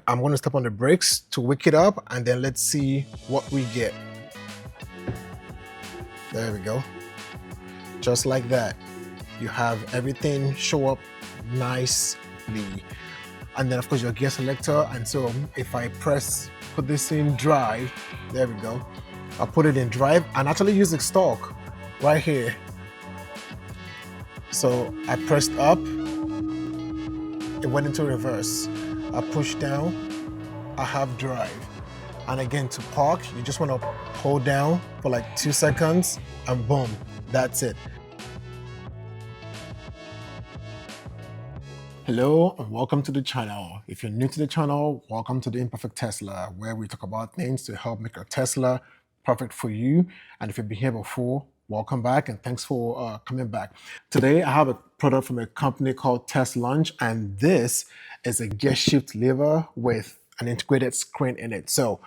I'm going to step on the brakes to wake it up, and then let's see what we get. There we go. Just like that. You have everything show up nicely. And then of course your gear selector. And so if I put this in drive, there we go. I'll put it in drive and actually use the Stalk right here. So I pressed up, it went into reverse. I push down, I have drive. And again, to park, you just want to hold down for like 2 seconds and boom, that's it. Hello and welcome to the channel. If you're new to the channel, welcome to the Imperfect Tesla, where we talk about things to help make your Tesla perfect for you. And if you've been here before, welcome back and thanks for coming back. Today, I have a product from a company called Teslaunch, and this is a gear shift lever with an integrated screen in it. So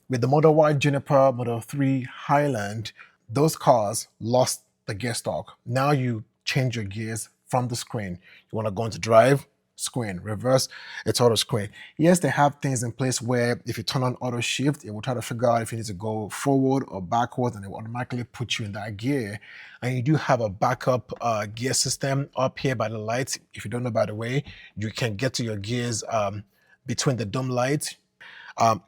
with the Model Y Juniper, Model 3 Highland, those cars lost the gear stalk. Now you change your gears from the screen. You want to go into drive, screen, reverse, it's auto screen. Yes, they have things in place where if you turn on auto shift, it will try to figure out if you need to go forward or backwards, and it will automatically put you in that gear. And you do have a backup gear system up here by the lights. If you don't know, by the way, you can get to your gears between the dome lights.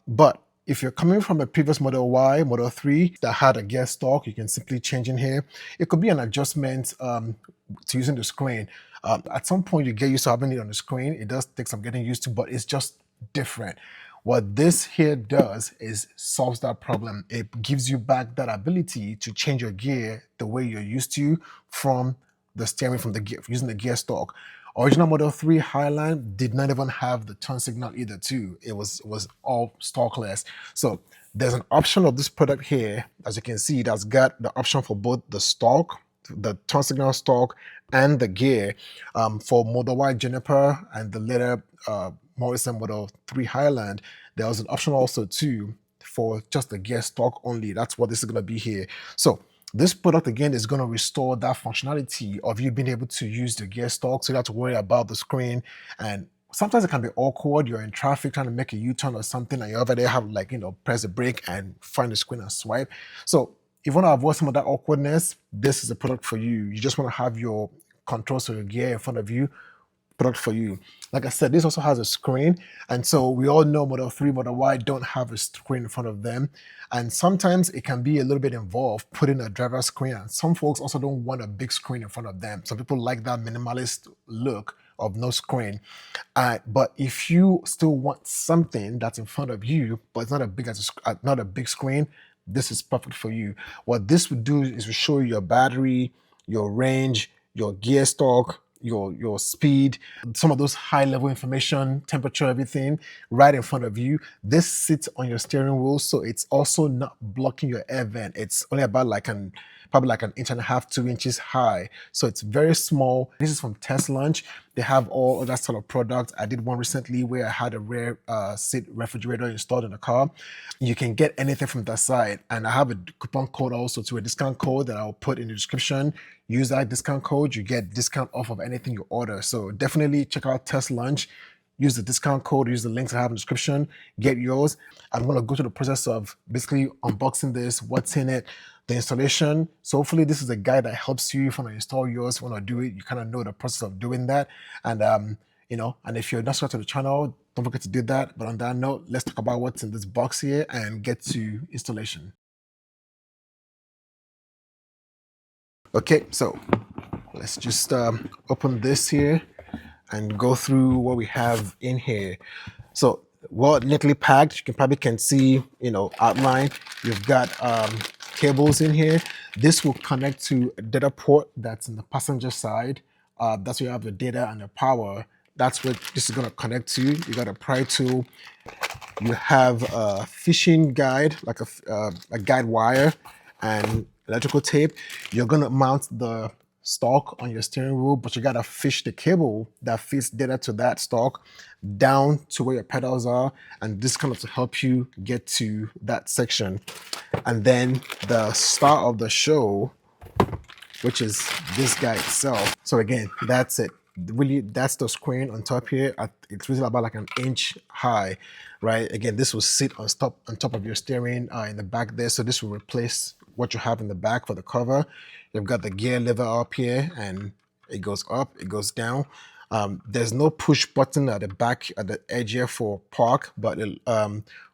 But if you're coming from a previous Model Y, Model 3 that had a gear stalk, you can simply change in here. It could be an adjustment to using the screen. At some point, you get used to having it on the screen. It does take some getting used to, but it's just different. What this here does is solves that problem. It gives you back that ability to change your gear the way you're used to from the steering, from the gear, using the gear stalk. Original Model 3 Highland did not even have the turn signal either too. It was all stalkless. So there's an option of this product here, as you can see, that's got the option for both the stalk, the turn signal stalk, and the gear. For Model Y Juniper and the later Morrison Model 3 Highland, there was an option also too for just the gear stalk only. That's what this is going to be here. So this product, again, is going to restore that functionality of you being able to use the gear stalk, so you don't have to worry about the screen. And sometimes it can be awkward. You're in traffic trying to make a U-turn or something, and you over there have, like, press the brake and find the screen and swipe. So if you want to avoid some of that awkwardness, this is a product for you. You just want to have your controls of your gear in front of you. Product for you. Like I said, this also has a screen, and so we all know Model 3, Model Y don't have a screen in front of them, and sometimes it can be a little bit involved putting a driver screen, and some folks also don't want a big screen in front of them. Some people like that minimalist look of no screen, but if you still want something that's in front of you but it's not not a big screen, this is perfect for you. What this would do is to show you your battery, your range, your gear stalk, your speed, some of those high level information, temperature, everything right in front of you. This sits on your steering wheel, so it's also not blocking your air vent. It's only about probably like an 1.5 to 2 inches high. So it's very small. This is from Teslaunch. They have all of that sort of product. I did one recently where I had a rear seat refrigerator installed in the car. You can get anything from that side. And I have a coupon code also, to a discount code that I'll put in the description. Use that discount code, you get discount off of anything you order. So definitely check out Teslaunch. Use the discount code, use the links I have in the description, get yours. I'm going to go through the process of basically unboxing this, what's in it, the installation. So hopefully this is a guide that helps you if you want to install yours, if you want to do it, you kind of know the process of doing that. And, and if you're not subscribed to the channel, don't forget to do that. But on that note, let's talk about what's in this box here and get to installation. Okay, so let's just open this here and go through what we have in here. So, well, neatly packed. You can see, outline. You've got cables in here. This will connect to a data port that's in the passenger side. That's where you have the data and the power. That's what this is going to connect to. You got a pry tool. You have a fishing guide, like a guide wire and electrical tape. You're going to mount the stalk on your steering wheel, but you got to fish the cable that feeds data to that stalk down to where your pedals are, and this kind of to help you get to that section. And then the star of the show, which is this guy itself. So again, that's it. really, that's the screen on top here. It's really about like an inch high, right? Again, this will sit on top of your steering in the back there. So this will replace what you have in the back for the cover. You've got the gear lever up here, and it goes up, it goes down. There's no push button at the back at the edge here for park, but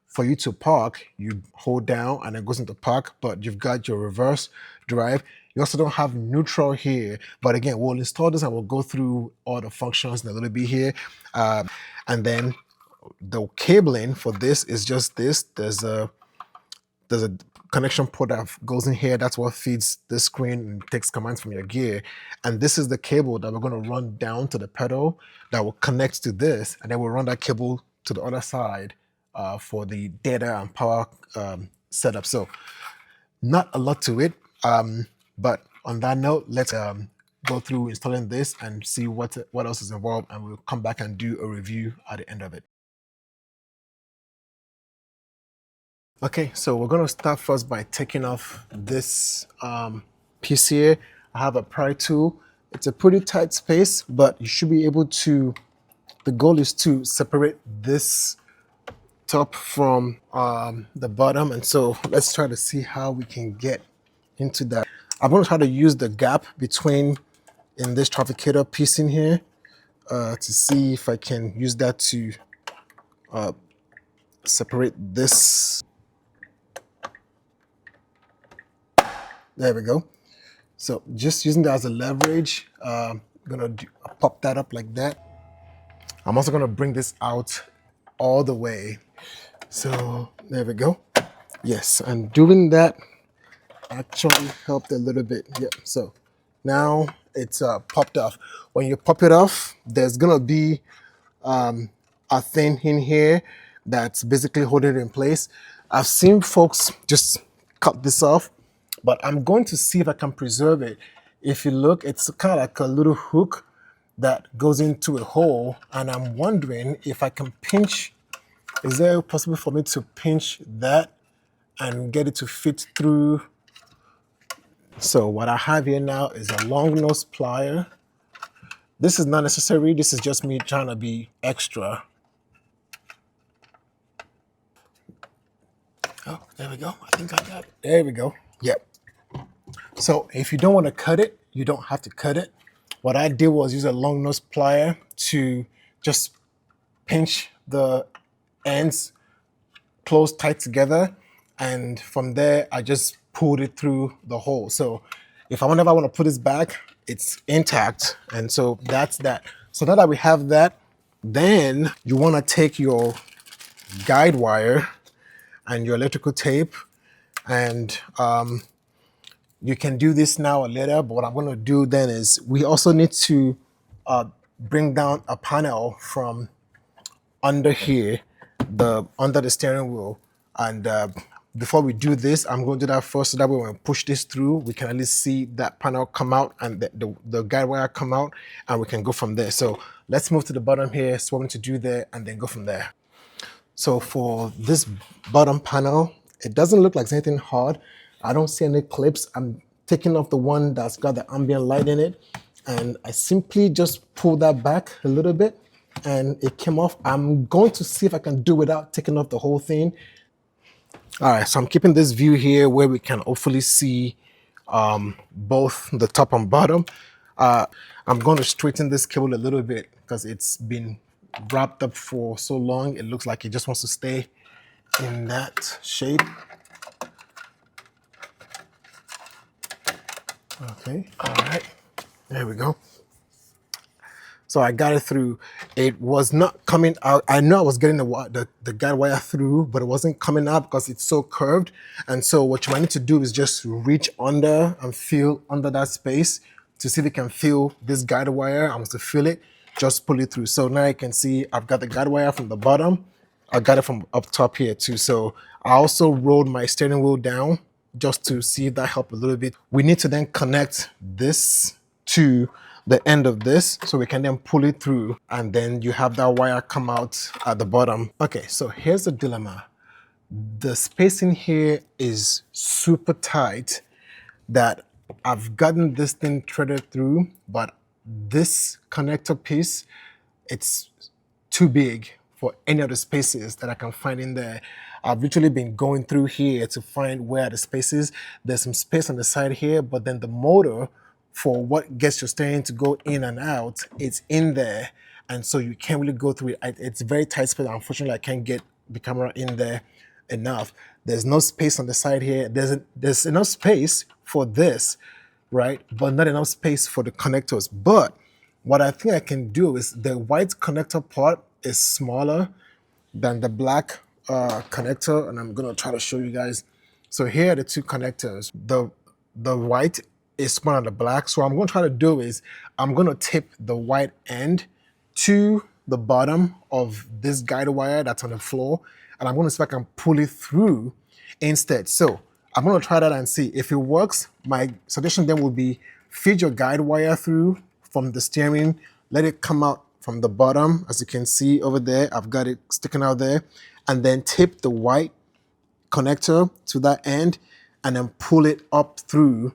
for you to park, you hold down and it goes into park, but you've got your reverse drive. You also don't have neutral here, but again, we'll install this and we'll go through all the functions in a little bit here. And then the cabling for this is just this. There's a connection port that goes in here. That's what feeds the screen and takes commands from your gear. And this is the cable that we're going to run down to the pedal that will connect to this. And then we'll run that cable to the other side for the data and power setup. So not a lot to it. But on that note, let's go through installing this and see what else is involved. And we'll come back and do a review at the end of it. Okay, so we're going to start first by taking off this piece here. I have a pry tool. It's a pretty tight space, but you should be able to, the goal is to separate this top from the bottom. And so let's try to see how we can get into that. I'm going to try to use the gap between in this trafficator piece in here to see if I can use that to separate this. There we go. So just using that as a leverage, I'm gonna pop that up like that. I'm also gonna bring this out all the way. So there we go. Yes, and doing that actually helped a little bit. Yep. So now it's popped off. When you pop it off, there's gonna be a thing in here that's basically holding it in place. I've seen folks just cut this off, but I'm going to see if I can preserve it. If you look, it's kind of like a little hook that goes into a hole, and I'm wondering if I can pinch, is there possible for me to pinch that and get it to fit through? So what I have here now is a long nose plier. This is not necessary, this is just me trying to be extra. Oh, there we go, I think I got it. There we go, yep. So if you don't want to cut it, you don't have to cut it. What I did was use a long nose plier to just pinch the ends close tight together. And from there, I just pulled it through the hole. So whenever I want to put this back, it's intact. And so that's that. So now that we have that, then you want to take your guide wire and your electrical tape, and you can do this now or later, but what I'm going to do then is we also need to bring down a panel from under here, under the steering wheel. And before we do this, I'm going to do that first, so that way when we push this through, we can at least see that panel come out and the guide wire come out, and we can go from there. So let's move to the bottom here, see what we need to do there, and then go from there. So for this bottom panel, it doesn't look like anything hard. I don't see any clips. I'm taking off the one that's got the ambient light in it, and I simply just pull that back a little bit and it came off. I'm going to see if I can do without taking off the whole thing. All right, so I'm keeping this view here where we can hopefully see both the top and bottom. I'm going to straighten this cable a little bit because it's been wrapped up for so long. It looks like it just wants to stay in that shape. Okay, all right, there we go. So I got it through. It was not coming out. I know I was getting the guide wire through, but it wasn't coming out because it's so curved. And so what you might need to do is just reach under and feel under that space to see if you can feel this guide wire. I want to feel it, just pull it through. So now you can see I've got the guide wire from the bottom. I got it from up top here too. So I also rolled my steering wheel down just to see if that helped a little bit. We need to then connect this to the end of this so we can then pull it through, and then you have that wire come out at the bottom. Okay, so here's the dilemma. The spacing here is super tight that I've gotten this thing threaded through, but this connector piece, it's too big for any of the spaces that I can find in there. I've literally been going through here to find where the spaces. There's some space on the side here, but then the motor for what gets your steering to go in and out, it's in there. And so you can't really go through it. It's very tight space. Unfortunately, I can't get the camera in there enough. There's no space on the side here. There's enough space for this, right? But not enough space for the connectors. But what I think I can do is the white connector part is smaller than the black connector, and I'm gonna try to show you guys. So here are the two connectors. The white is smaller than the black. So what I'm gonna try to do is I'm gonna tape the white end to the bottom of this guide wire that's on the floor, and I'm gonna see if I can pull it through instead. So I'm gonna try that and see if it works. My suggestion then would be feed your guide wire through from the steering, let it come out from the bottom. As you can see over there, I've got it sticking out there, and then tape the white connector to that end and then pull it up through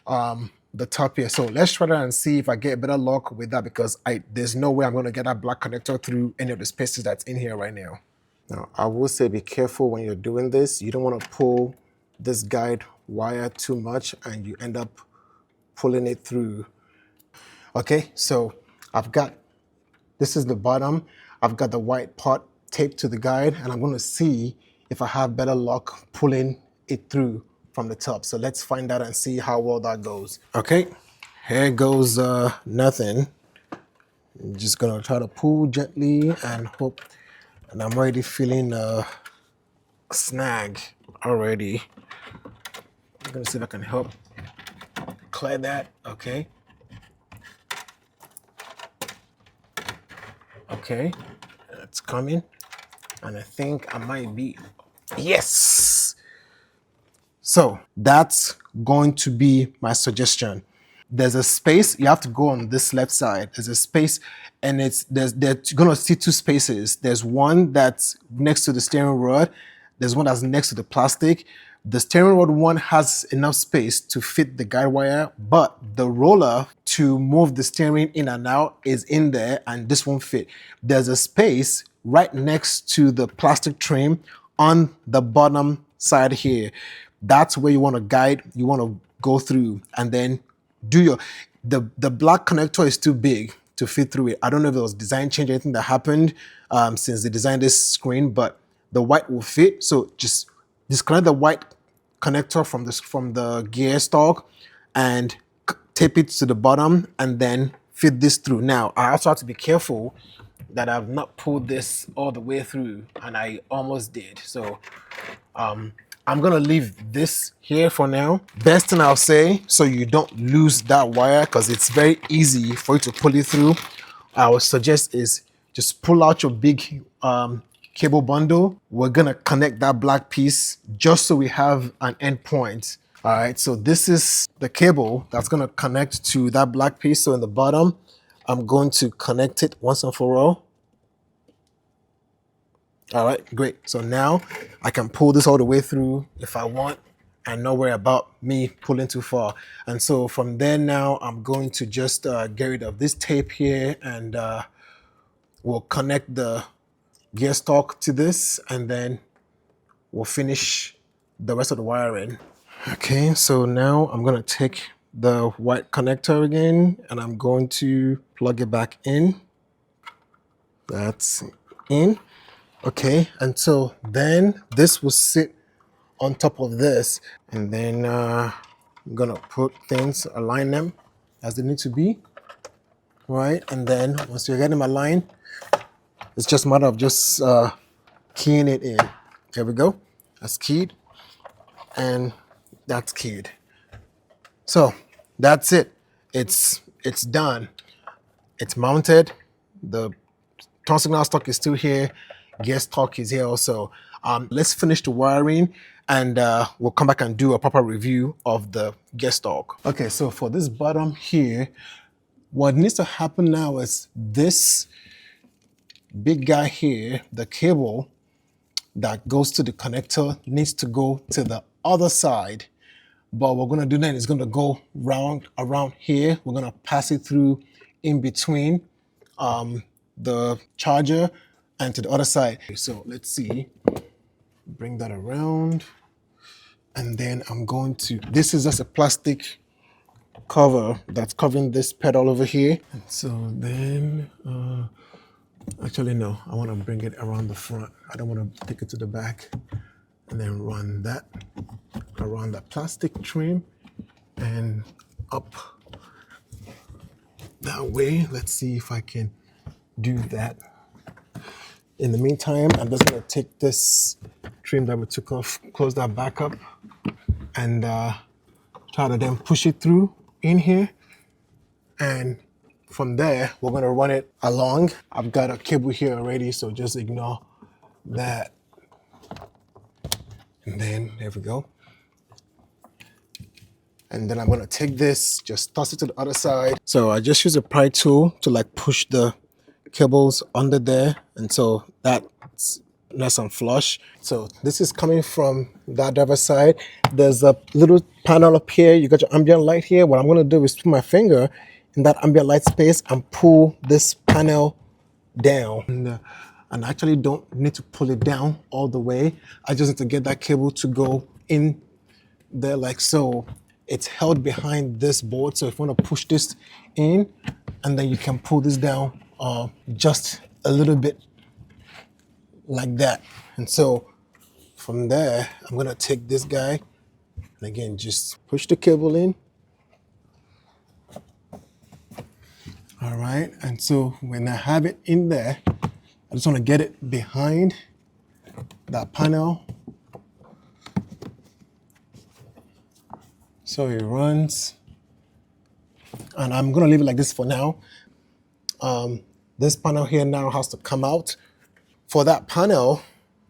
the top here. So let's try that and see if I get better luck with that, because there's no way I'm going to get that black connector through any of the spaces that's in here right now. Now, I will say be careful when you're doing this. You don't want to pull this guide wire too much and you end up pulling it through. Okay, so this is the bottom. I've got the white part taped to the guide, and I'm going to see if I have better luck pulling it through from the top. So let's find out and see how well that goes. Okay, here goes nothing. I'm just going to try to pull gently and hope, and I'm already feeling a snag already. I'm going to see if I can help clear that. Okay. Okay, it's coming, and I think I might be, yes! So that's going to be my suggestion. There's a space, you have to go on this left side. There's a space, and they're gonna see two spaces. There's one that's next to the steering rod. There's one that's next to the plastic. The steering rod one has enough space to fit the guide wire, but the roller to move the steering in and out is in there, and this won't fit. There's a space right next to the plastic trim on the bottom side here. That's where you want to guide, you want to go through, and then do the black connector is too big to fit through it. I don't know if there was design change or anything that happened since they designed this screen, but the white will fit. So just disconnect the white connector from the gear stalk and tape it to the bottom, and then fit this through. Now, I also have to be careful that I've not pulled this all the way through, and I almost did. So I'm gonna leave this here for now. Best thing I'll say, so you don't lose that wire, because it's very easy for you to pull it through, I would suggest is just pull out your big cable bundle. We're gonna connect that black piece just so we have an end point. All right, so this is the cable that's gonna connect to that black piece. So in the bottom, I'm going to connect it once and for all. All right, great. So now I can pull this all the way through if I want, and not worry about me pulling too far. And so from there now, I'm going to just get rid of this tape here, and we'll connect the gear stalk to this, and then we'll finish the rest of the wiring. Okay, so now I'm gonna take the white connector again, and I'm going to plug it back in. That's in. Okay, and so then this will sit on top of this, and then I'm gonna put things, align them as they need to be, right? And then once you get them aligned, it's just a matter of just keying it in. There we go. That's keyed, and that's keyed. So that's it. It's done. It's mounted. The turn signal stock is still here. Gear stalk is here also. Let's finish the wiring, and we'll come back and do a proper review of the gear stalk. Okay, so for this bottom here, what needs to happen now is this big guy here, the cable that goes to the connector, needs to go to the other side But what we're gonna do then is gonna go around here. We're gonna pass it through in between the charger and to the other side. So let's see, bring that around. And then I'm going to, this is just a plastic cover that's covering this pedal over here. And so then, actually no, I want to bring it around the front. I don't want to take it to the back. And then run that around that plastic trim and up that way. Let's see if I can do that. In the meantime, I'm just going to take this trim that we took off, close that back up, and try to then push it through in here. And from there, we're going to run it along. I've got a cable here already, so just ignore that. And then there we go. And then I'm going to take this, just toss it to the other side. So I just use a pry tool to like push the cables under there, and so that's nice and flush. So this is coming from that driver's side. There's a little panel up here. You got your ambient light here. What I'm going to do is put my finger in that ambient light space and pull this panel down. And I actually don't need to pull it down all the way. I just need to get that cable to go in there like so. It's held behind this board, so if you want to push this in, and then you can pull this down just a little bit like that. And so from there, I'm gonna take this guy, and again, just push the cable in. All right, and so when I have it in there, I just want to get it behind that panel. So it runs, and I'm gonna leave it like this for now. This panel here now has to come out. For that panel,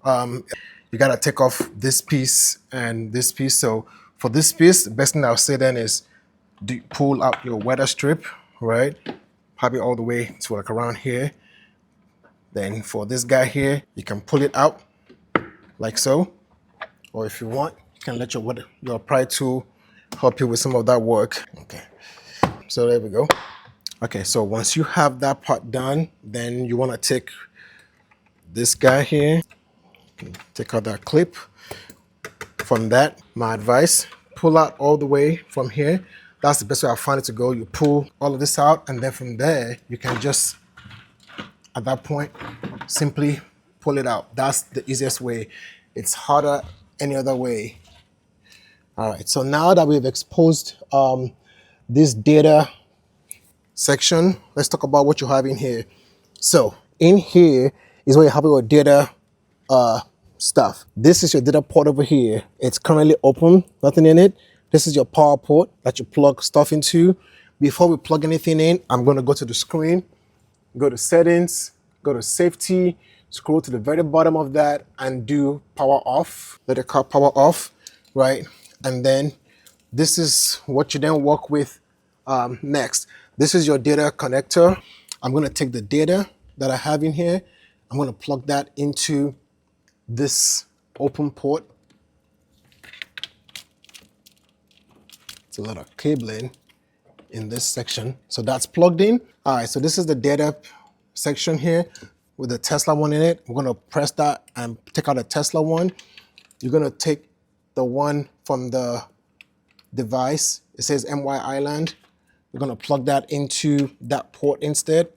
you gotta take off this piece and this piece. So for this piece, the best thing I'll say then is pull out your weather strip, right? Probably all the way to like around here. Then for this guy here, you can pull it out like so. Or if you want, you can let your pry tool help you with some of that work. Okay, so there we go. Okay, so once you have that part done, then you want to take this guy here, take out that clip. From that, my advice, pull out all the way from here. That's the best way I find it to go. You pull all of this out, and then from there, you can just, at that point, simply pull it out. That's the easiest way. It's harder any other way. All right, so now that we've exposed this data section, let's talk about what you have in here. So in here is where you have your data stuff. This is your data port over here. It's currently open, nothing in it. This is your power port that you plug stuff into. Before we plug anything in, I'm going to go to the screen, go to settings, go to safety, scroll to the very bottom of that and do power off. Let the car power off, right? And then this is what you then work with next. This is your data connector. I'm going to take the data that I have in here. I'm going to plug that into this open port. It's a lot of cabling in this section. So that's plugged in. All right, so this is the data section here with the Tesla one in it. We're going to press that and take out the Tesla one. You're going to take the one from the device. It says MY Island. We're going to plug that into that port instead.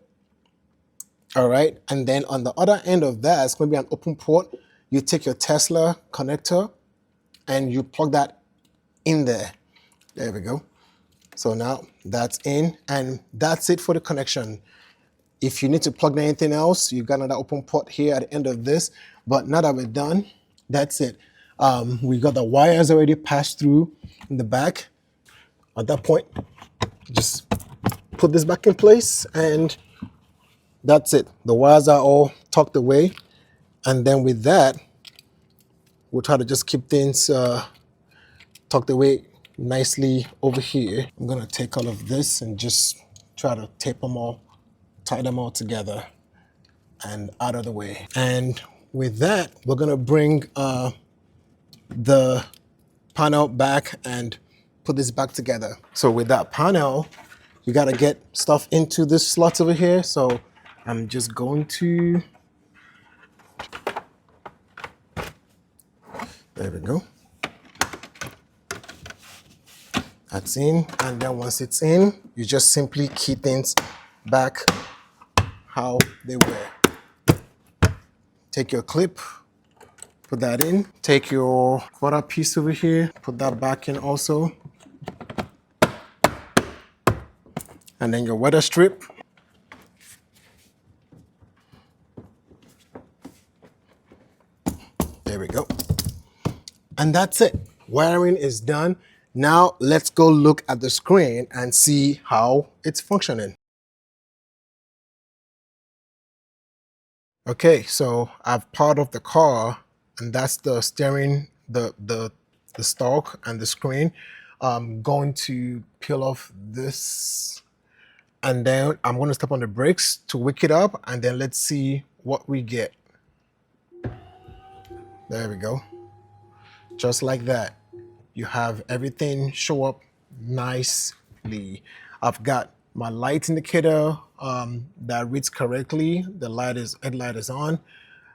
All right, and then on the other end of that, it's going to be an open port. You take your Tesla connector and you plug that in there. There we go. So now that's in, and that's it for the connection. If you need to plug in anything else, you've got another open port here at the end of this. But now that we're done, that's it. We got the wires already passed through in the back. At that point, just put this back in place, and that's it. The wires are all tucked away. And then with that, we'll try to just keep things tucked away nicely over here. I'm gonna take all of this and just try to tape them all, tie them all together and out of the way. And with that, we're gonna bring the panel back and put this back together. So with that panel, you got to get stuff into this slot over here. So I'm just going to, there we go. That's in, and then once it's in, you just simply key things back how they were. Take your clip, put that in. Take your quarter piece over here, put that back in also. And then your weather strip. There we go. And that's it. Wiring is done. Now let's go look at the screen and see how it's functioning. Okay, so I've powered off the car, and that's the steering, the stalk and the screen. I'm going to peel off this, and then I'm going to step on the brakes to wake it up, and then let's see what we get. There we go. Just like that. You have everything show up nicely. I've got my light indicator that reads correctly. The headlight is on.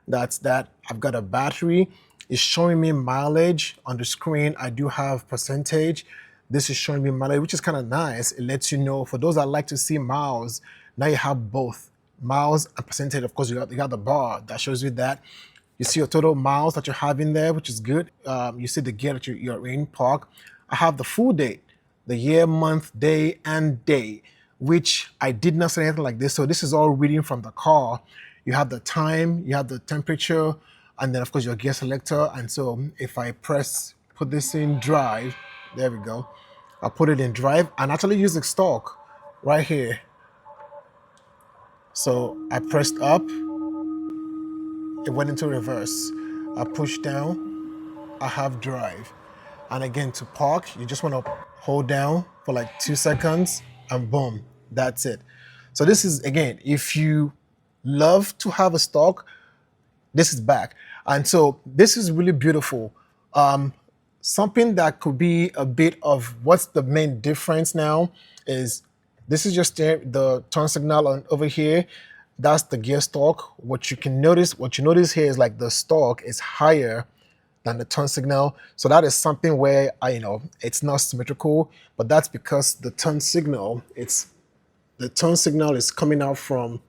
That's that. I've got a battery. It's showing me mileage on the screen. I do have percentage. This is showing me mileage, which is kind of nice. It lets you know, for those that like to see miles, now you have both miles and percentage. Of course, you got the bar that shows you that. You see your total miles that you have in there, which is good. You see the gear that you're in, park. I have the full date, the year, month, day, and day, which I did not say anything like this. So this is all reading from the car. You have the time, you have the temperature, and then of course your gear selector. And so if I put this in drive, there we go. I'll put it in drive and actually use the stalk right here. So I pressed up, it went into reverse. I push down, I have drive. And again, to park, you just want to hold down for like 2 seconds and boom, that's it. So this is, again, if you love to have a stalk, this is back. And so this is really beautiful. Something that could be a bit of what's the main difference now is this is just the turn signal on over here. That's the gear stalk. What you notice here is like the stalk is higher than the turn signal. So that is something where it's not symmetrical, but that's because the turn signal is coming out from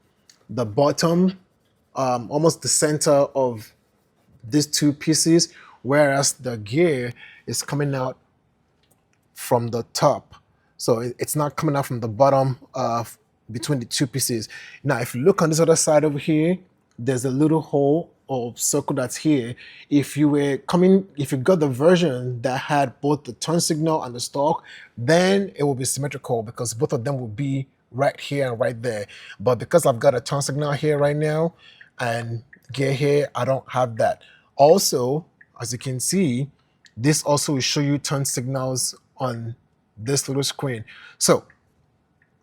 the bottom, almost the center of these two pieces, whereas the gear is coming out from the top. So it's not coming out from the bottom between the two pieces. Now, if you look on this other side over here, there's a little hole or circle that's here. If you got the version that had both the turn signal and the stalk, then it will be symmetrical because both of them will be right here and right there. But because I've got a turn signal here right now and gear here, I don't have that. Also, as you can see, this also will show you turn signals on this little screen. So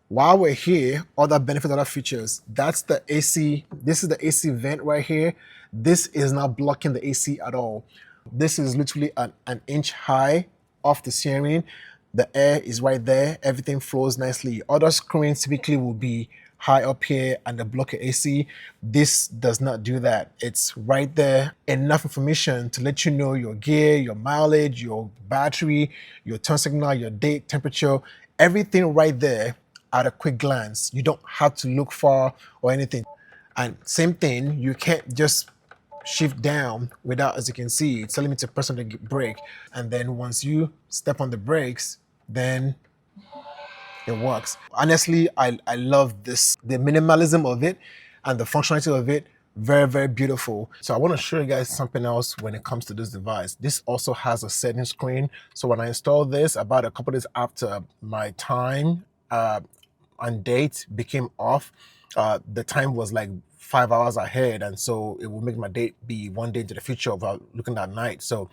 while we're here, other benefits, other features, that's the AC. This is the AC vent right here. This is not blocking the AC at all. This is literally an inch high off the steering. The air is right there. Everything flows nicely. Other screens typically will be high up here and they block your AC. This does not do that. It's right there. Enough information to let you know your gear, your mileage, your battery, your turn signal, your date, temperature, everything right there at a quick glance. You don't have to look far or anything. And same thing, you can't just shift down without, as you can see, it's telling me to press on the brake. And then once you step on the brakes, then it works. Honestly, I love this, the minimalism of it and the functionality of it. Very, very beautiful. So I want to show you guys something else when it comes to this device. This also has a setting screen. So when I installed this, about a couple days after my time and date became off, the time was like 5 hours ahead, and so it will make my date be 1 day into the future of looking at night. So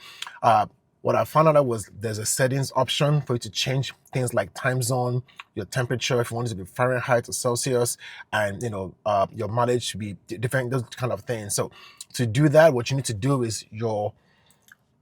what I found out was there's a settings option for you to change things like time zone, your temperature, if you want it to be Fahrenheit or Celsius, and your mileage should be different, those kind of things. So to do that, what you need to do is your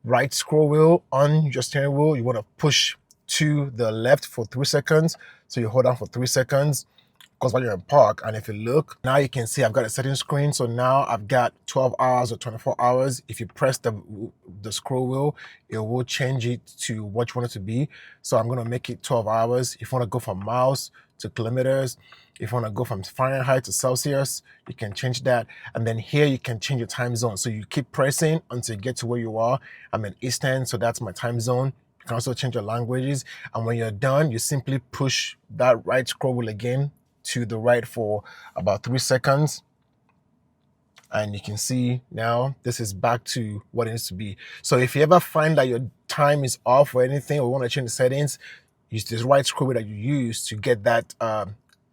right scroll wheel on your steering wheel, you want to push to the left for 3 seconds. So you hold down for 3 seconds, because while you're in park, and if you look, now you can see I've got a setting screen. So now I've got 12 hours or 24 hours. If you press the scroll wheel, it will change it to what you want it to be. So I'm going to make it 12 hours. If you want to go from miles to kilometers, if you want to go from Fahrenheit to Celsius, you can change that. And then here you can change your time zone. So you keep pressing until you get to where you are. I'm in Eastern, so that's my time zone. You can also change your languages. And when you're done, you simply push that right scroll wheel again to the right for about 3 seconds, and you can see now this is back to what it needs to be. So if you ever find that your time is off or anything, or want to change the settings, use this right scroll wheel that you use to get that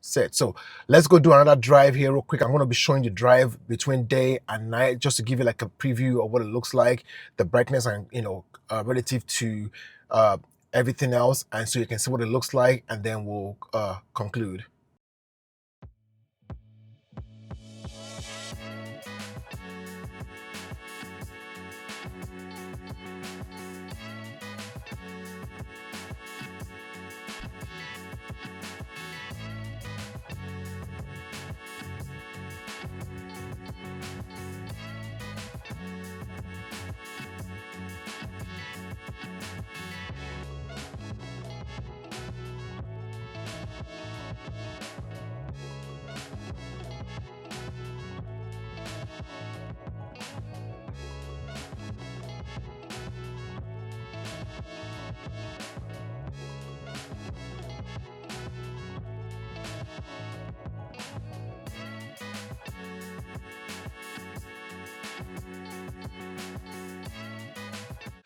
set. So let's go do another drive here real quick. I'm going to be showing you drive between day and night, just to give you like a preview of what it looks like, the brightness, and relative to everything else, and so you can see what it looks like, and then we'll conclude.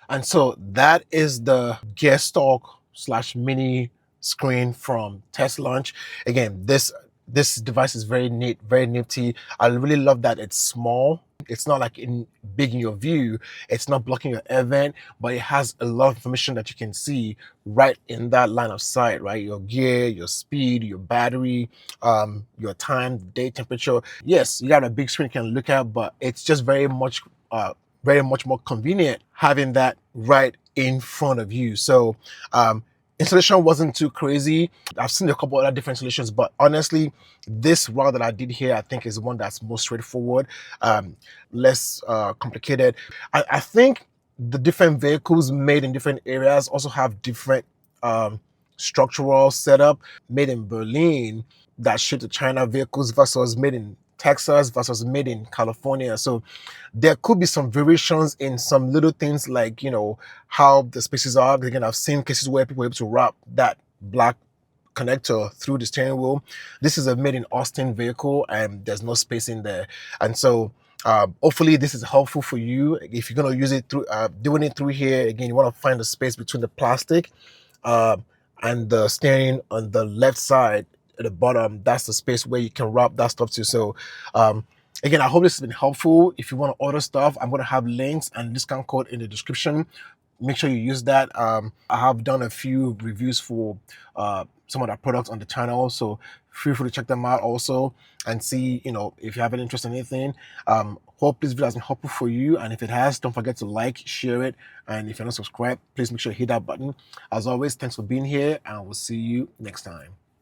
And so that is the gear stalk slash mini screen from Teslaunch. Again, this device is very neat, very nifty. I really love that it's small. It's not like big in your view. It's not blocking your air vent, but it has a lot of information that you can see right in that line of sight, right? Your gear, your speed, your battery, your time, day temperature. Yes, you got a big screen you can look at, but it's just very much more convenient having that right in front of you. So installation wasn't too crazy. I've seen a couple other different solutions, but honestly, this route that I did here, I think, is the one that's most straightforward, less complicated. I think the different vehicles made in different areas also have different structural setup. Made in Berlin that shipped to China vehicles versus made in Texas versus made in California. So there could be some variations in some little things, like, how the spaces are. Again, I've seen cases where people were able to wrap that black connector through the steering wheel. This is a made in Austin vehicle, and there's no space in there. And so hopefully this is helpful for you. If you're going to use it through doing it through here, again, you want to find the space between the plastic and the steering on the left side at the bottom. That's the space where you can wrap that stuff to. So again, I hope this has been helpful. If you want to order stuff, I'm going to have links and discount code in the description. Make sure you use that. I have done a few reviews for some of the products on the channel, so feel free to check them out also and see, if you have an interest in anything. Hope this video has been helpful for you, and if it has, don't forget to like, share it, and if you're not subscribed, please make sure you hit that button. As always, thanks for being here, and we'll see you next time.